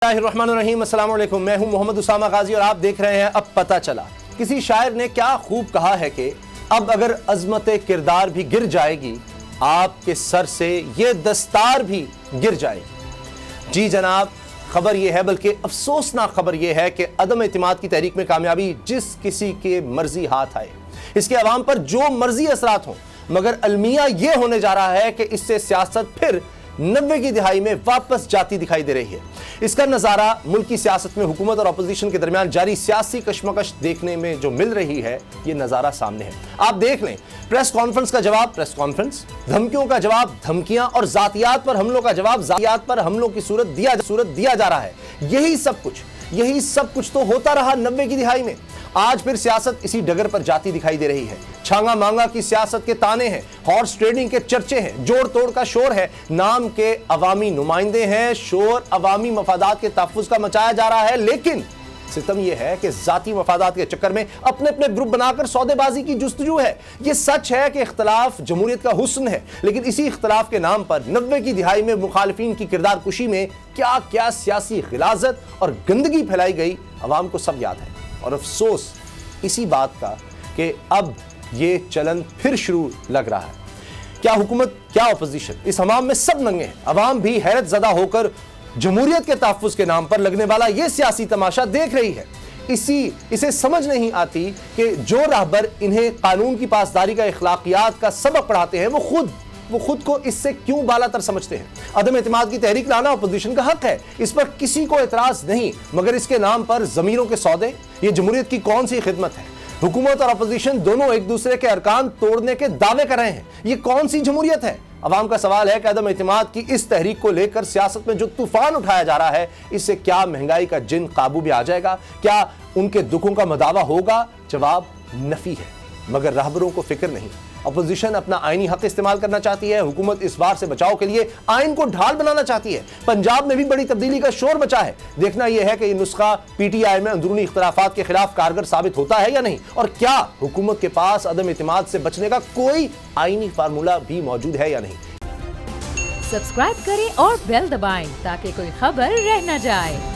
बिस्मिल्लाहिर्रहमानिर्रहीम, अस्सलाम वालेकुम। मैं हूं मोहम्मद उसामा गाजी और आप देख रहे हैं अब पता चला। किसी शायर ने क्या खूब कहा है कि अब अगर अजमत किरदार भी गिर जाएगी, आपके सर से ये दस्तार भी गिर जाएगी। जी जनाब, खबर ये है, बल्कि अफसोसनाक खबर ये है कि अदम एतमाद की तहरीक में कामयाबी जिस किसी के मर्जी हाथ आए, इसके अवाम पर जो मर्जी असरात हों, मगर अलमिया ये होने जा रहा है कि इससे सियासत फिर 90 की दिहाई में वापस जाती दिखाई दे रही है। इसका नज़ारा मुल्क की सियासत में हुकूमत और अपोजिशन के दरमियान जारी सियासी कशमकश देखने में जो मिल रही है, ये नज़ारा सामने है। आप देख लें, प्रेस कॉन्फ्रेंस का जवाब प्रेस कॉन्फ्रेंस, धमकियों का जवाब धमकियां और जातियात पर हमलों का जवाब जातियात पर हमलों की सूरत दिया जा रहा है। यही सब कुछ तो होता रहा 90 की दिहाई में। आज फिर सियासत इसी डगर पर जाती दिखाई दे रही है। छांगा मांगा की सियासत के ताने हैं, हॉर्स ट्रेडिंग के चर्चे हैं, जोड़ तोड़ का शोर है, नाम के अवामी नुमाइंदे हैं, शोर अवामी मफादात के तहफ्फुज़ का मचाया जा रहा है। लेकिन सितम यह है कि जाती मफादात के चक्कर में अपने अपने ग्रुप बनाकर सौदेबाजी की जुस्तजू है। यह सच है कि इख्तलाफ जमहूरियत का हुस्न है, लेकिन इसी इख्तलाफ के नाम पर 90 की दिहाई में मुखालिफिन की किरदार कुशी में क्या क्या सियासी गिलाजत और गंदगी फैलाई गई, अवाम को सब याद है। और अफसोस इसी बात का कि अब ये चलन फिर शुरू लग रहा है। क्या हुकूमत, क्या अपोजिशन, इस हमाम में सब नंगे हैं। अवाम भी हैरत ज़दा होकर जमहूरियत के तहफ्फुज़ के नाम पर लगने वाला ये सियासी तमाशा देख रही है। इसे समझ नहीं आती कि जो राहबर इन्हें कानून की पासदारी का, अखलाकियात का सबक पढ़ाते हैं, वो खुद को इससे क्यों बालातर समझते हैं। अदम एतमाद की तहरीक लाना अपोजिशन का हक है, इस पर किसी को एतराज नहीं, मगर इसके नाम पर ज़मीरों के सौदे, ये जमहूरियत की कौन सी खिदमत है। हुकूमत और अपोजिशन दोनों एक दूसरे के अरकान तोड़ने के दावे कर रहे हैं, ये कौन सी जमहूरियत है। अवाम का सवाल है कि अदम एतमाद की इस तहरीक को लेकर सियासत में जो तूफान उठाया जा रहा है, इससे क्या महंगाई का जिन काबू में आ जाएगा, क्या उनके दुखों का मदावा होगा। जवाब नफी है, मगर रहबरों को फिक्र नहीं। अपोजिशन अपना आईनी हक इस्तेमाल करना चाहती है, हुकूमत इस बार से बचाव के लिए आइन को ढाल बनाना चाहती है। पंजाब में भी बड़ी तब्दीली का शोर मचा है। देखना यह है कि यह नुस्खा पीटीआई में अंदरूनी इख्तलाफात के खिलाफ कारगर साबित होता है या नहीं, और क्या हुकूमत के पास अदम एतमाद से बचने का कोई आईनी फार्मूला भी मौजूद है या नहीं। सब्सक्राइब करें और बेल दबाएं ताकि कोई खबर रह न जाए।